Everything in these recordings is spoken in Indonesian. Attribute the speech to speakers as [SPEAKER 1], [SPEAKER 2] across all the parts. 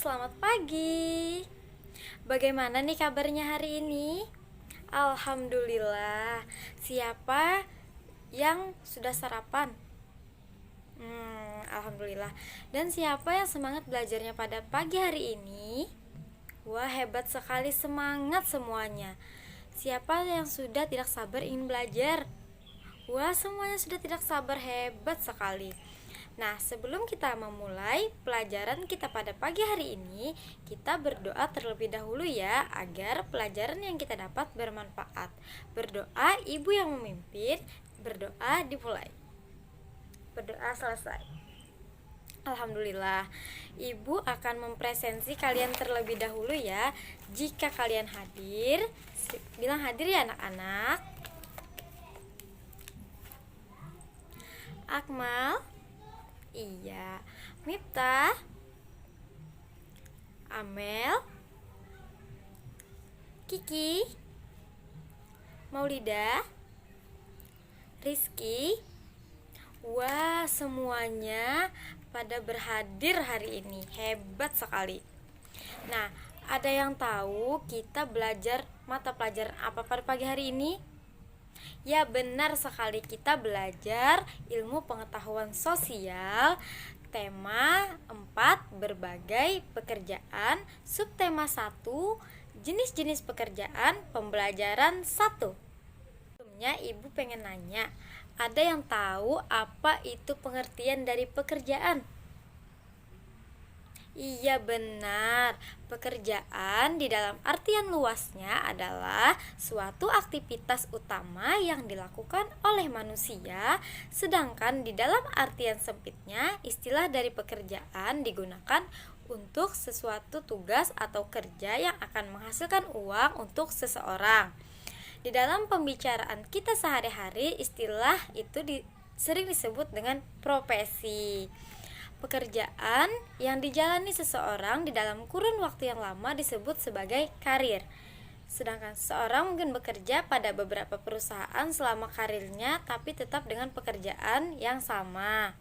[SPEAKER 1] selamat pagi. Bagaimana nih kabarnya hari ini? Alhamdulillah. Siapa yang sudah sarapan? Alhamdulillah. Dan siapa yang semangat belajarnya pada pagi hari ini? Wah, hebat sekali, semangat semuanya. Siapa yang sudah tidak sabar ingin belajar? Wah, semuanya sudah tidak sabar, hebat sekali. Nah, sebelum kita memulai pelajaran kita pada pagi hari ini, kita berdoa terlebih dahulu ya, agar pelajaran yang kita dapat bermanfaat. Berdoa ibu yang memimpin, berdoa dimulai. Berdoa selesai. Alhamdulillah, ibu akan mempresensi kalian terlebih dahulu ya. Jika kalian hadir, bilang hadir ya anak-anak. Akmal, iya. Miftah, Amel, Kiki, Maulida, Rizky. Wah, semuanya pada berhadir hari ini. Hebat sekali. Nah, ada yang tahu kita belajar mata pelajaran apa pada pagi hari ini? Ya, benar sekali, kita belajar ilmu pengetahuan sosial, tema 4, berbagai pekerjaan, subtema 1, jenis-jenis pekerjaan, pembelajaran 1. Sebelumnya ibu pengen nanya, ada yang tahu apa itu pengertian dari pekerjaan? Iya, benar. Pekerjaan di dalam artian luasnya adalah suatu aktivitas utama yang dilakukan oleh manusia, sedangkan di dalam artian sempitnya istilah dari pekerjaan digunakan untuk sesuatu tugas atau kerja yang akan menghasilkan uang untuk seseorang. Di dalam pembicaraan kita sehari-hari, istilah itu sering disebut dengan profesi. Pekerjaan yang dijalani seseorang di dalam kurun waktu yang lama disebut sebagai karir. Sedangkan seseorang mungkin bekerja pada beberapa perusahaan selama karirnya, tapi tetap dengan pekerjaan yang sama.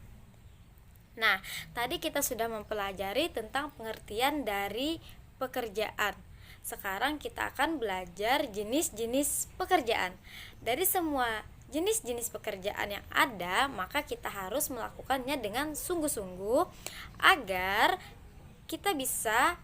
[SPEAKER 1] Nah, tadi kita sudah mempelajari tentang pengertian dari pekerjaan. Sekarang kita akan belajar jenis-jenis pekerjaan. Dari semua jenis-jenis pekerjaan yang ada, maka kita harus melakukannya dengan sungguh-sungguh agar kita bisa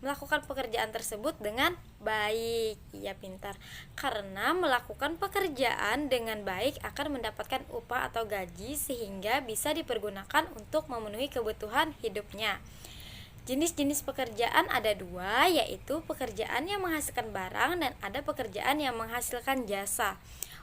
[SPEAKER 1] melakukan pekerjaan tersebut dengan baik. Iya, pintar. Karena melakukan pekerjaan dengan baik akan mendapatkan upah atau gaji sehingga bisa dipergunakan untuk memenuhi kebutuhan hidupnya. Jenis-jenis pekerjaan ada 2, yaitu pekerjaan yang menghasilkan barang dan ada pekerjaan yang menghasilkan jasa.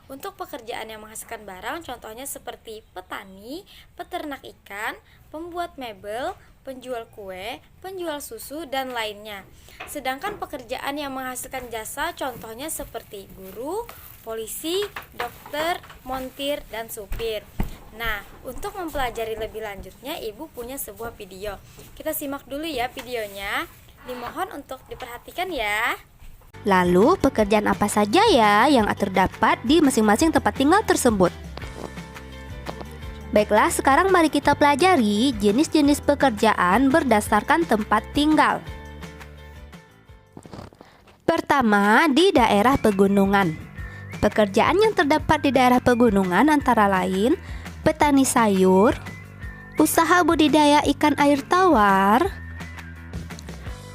[SPEAKER 1] Untuk pekerjaan yang menghasilkan barang, contohnya seperti petani, peternak ikan, pembuat mebel, penjual kue, penjual susu, dan lainnya. Sedangkan pekerjaan yang menghasilkan jasa, contohnya seperti guru, polisi, dokter, montir, dan supir. Nah, untuk mempelajari lebih lanjutnya, ibu punya sebuah video. Kita simak dulu ya videonya. Dimohon untuk diperhatikan ya.
[SPEAKER 2] Lalu, pekerjaan apa saja ya yang terdapat di masing-masing tempat tinggal tersebut? Baiklah, sekarang mari kita pelajari jenis-jenis pekerjaan berdasarkan tempat tinggal. Pertama, di daerah pegunungan. Pekerjaan yang terdapat di daerah pegunungan antara lain petani sayur, usaha budidaya ikan air tawar,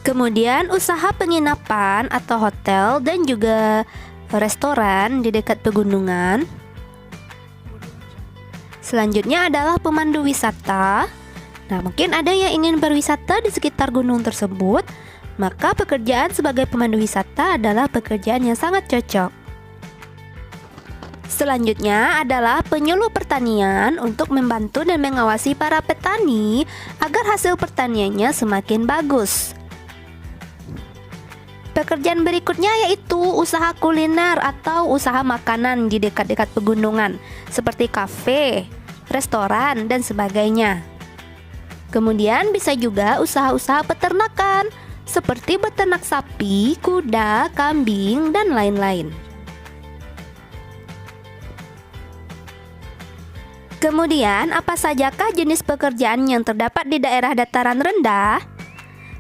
[SPEAKER 2] kemudian usaha penginapan atau hotel dan juga restoran di dekat pegunungan. Selanjutnya adalah pemandu wisata. Nah, mungkin ada yang ingin berwisata di sekitar gunung tersebut, maka pekerjaan sebagai pemandu wisata adalah pekerjaan yang sangat cocok. Selanjutnya adalah penyuluh pertanian untuk membantu dan mengawasi para petani agar hasil pertaniannya semakin bagus. Pekerjaan berikutnya yaitu usaha kuliner atau usaha makanan di dekat-dekat pegunungan seperti kafe, restoran, dan sebagainya. Kemudian bisa juga usaha-usaha peternakan seperti beternak sapi, kuda, kambing, dan lain-lain. Kemudian, apa sajakah jenis pekerjaan yang terdapat di daerah dataran rendah?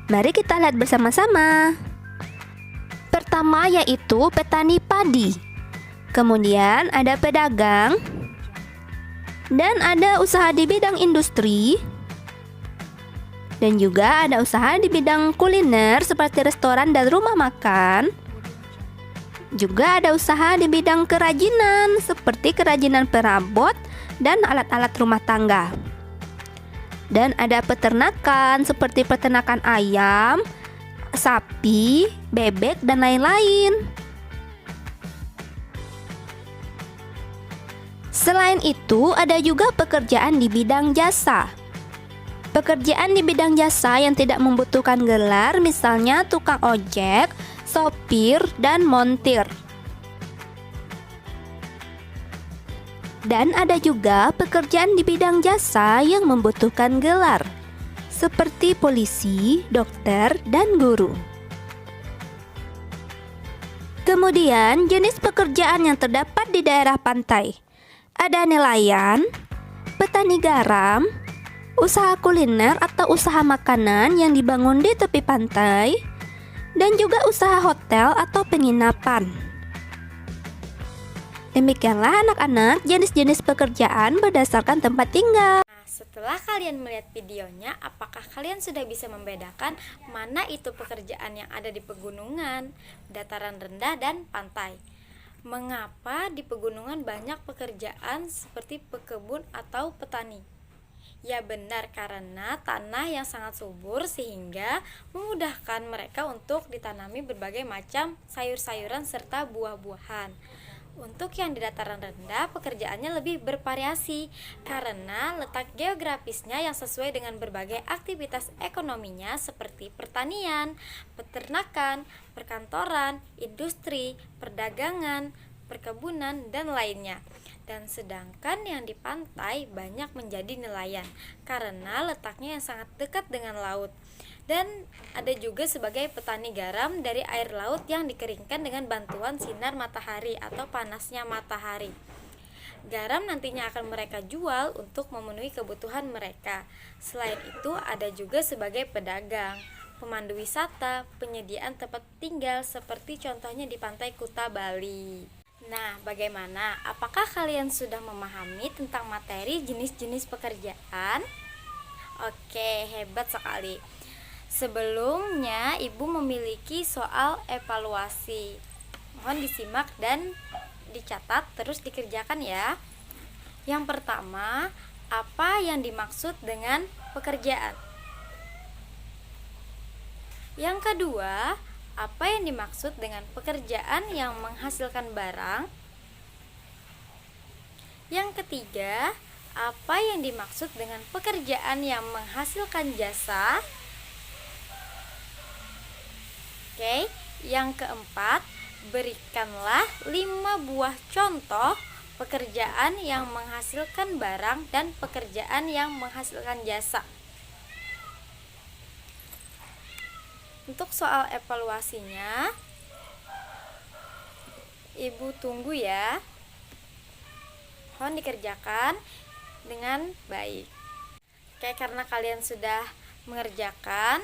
[SPEAKER 2] Mari kita lihat bersama-sama. Pertama yaitu petani padi. Kemudian ada pedagang. Dan ada usaha di bidang industri. Dan juga ada usaha di bidang kuliner seperti restoran dan rumah makan. Juga ada usaha di bidang kerajinan seperti kerajinan perabot dan alat-alat rumah tangga. Dan ada peternakan seperti peternakan ayam, sapi, bebek, dan lain-lain. Selain itu, ada juga pekerjaan di bidang jasa. Pekerjaan di bidang jasa yang tidak membutuhkan gelar, misalnya tukang ojek, sopir, dan montir. Dan ada juga pekerjaan di bidang jasa yang membutuhkan gelar, seperti polisi, dokter, dan guru. Kemudian, jenis pekerjaan yang terdapat di daerah pantai. Ada nelayan, petani garam, usaha kuliner atau usaha makanan yang dibangun di tepi pantai, dan juga usaha hotel atau penginapan. Demikianlah anak-anak jenis-jenis pekerjaan berdasarkan tempat tinggal.
[SPEAKER 1] Nah, setelah kalian melihat videonya, apakah kalian sudah bisa membedakan mana itu pekerjaan yang ada di pegunungan, dataran rendah, dan pantai? Mengapa di pegunungan banyak pekerjaan seperti pekebun atau petani? Ya benar, karena tanah yang sangat subur sehingga memudahkan mereka untuk ditanami berbagai macam sayur-sayuran serta buah-buahan. Untuk yang di dataran rendah, pekerjaannya lebih bervariasi karena letak geografisnya yang sesuai dengan berbagai aktivitas ekonominya seperti pertanian, peternakan, perkantoran, industri, perdagangan, perkebunan, dan lainnya. Dan sedangkan yang di pantai banyak menjadi nelayan karena letaknya yang sangat dekat dengan laut. Dan ada juga sebagai petani garam dari air laut yang dikeringkan dengan bantuan sinar matahari atau panasnya matahari. Garam nantinya akan mereka jual untuk memenuhi kebutuhan mereka. Selain itu ada juga sebagai pedagang, pemandu wisata, penyediaan tempat tinggal seperti contohnya di Pantai Kuta Bali. Nah, bagaimana? Apakah kalian sudah memahami tentang materi jenis-jenis pekerjaan? Oke, hebat sekali. Sebelumnya, Ibu memiliki soal evaluasi. Mohon disimak dan dicatat terus dikerjakan ya. Yang pertama, apa yang dimaksud dengan pekerjaan? Yang kedua, apa yang dimaksud dengan pekerjaan yang menghasilkan barang? Yang ketiga, apa yang dimaksud dengan pekerjaan yang menghasilkan jasa? Oke, yang keempat, berikanlah 5 buah contoh pekerjaan yang menghasilkan barang dan pekerjaan yang menghasilkan jasa. Untuk soal evaluasinya, Ibu tunggu ya. Mohon dikerjakan dengan baik. Oke, karena kalian sudah mengerjakan,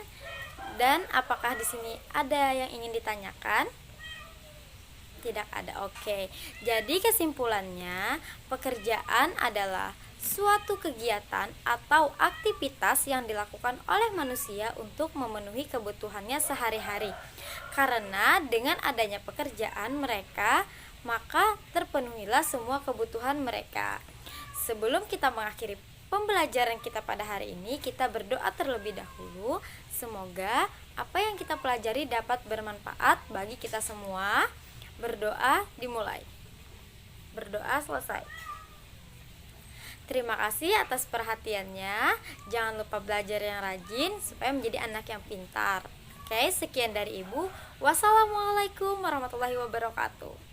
[SPEAKER 1] dan apakah di sini ada yang ingin ditanyakan? Tidak ada. Oke. Jadi kesimpulannya, pekerjaan adalah suatu kegiatan atau aktivitas yang dilakukan oleh manusia untuk memenuhi kebutuhannya sehari-hari. Karena dengan adanya pekerjaan mereka, maka terpenuhilah semua kebutuhan mereka. Sebelum kita mengakhiri pembelajaran kita pada hari ini, kita berdoa terlebih dahulu. Semoga apa yang kita pelajari dapat bermanfaat bagi kita semua. Berdoa dimulai. Berdoa selesai. Terima kasih atas perhatiannya. Jangan lupa belajar yang rajin supaya menjadi anak yang pintar. Oke, sekian dari Ibu. Wassalamualaikum warahmatullahi wabarakatuh.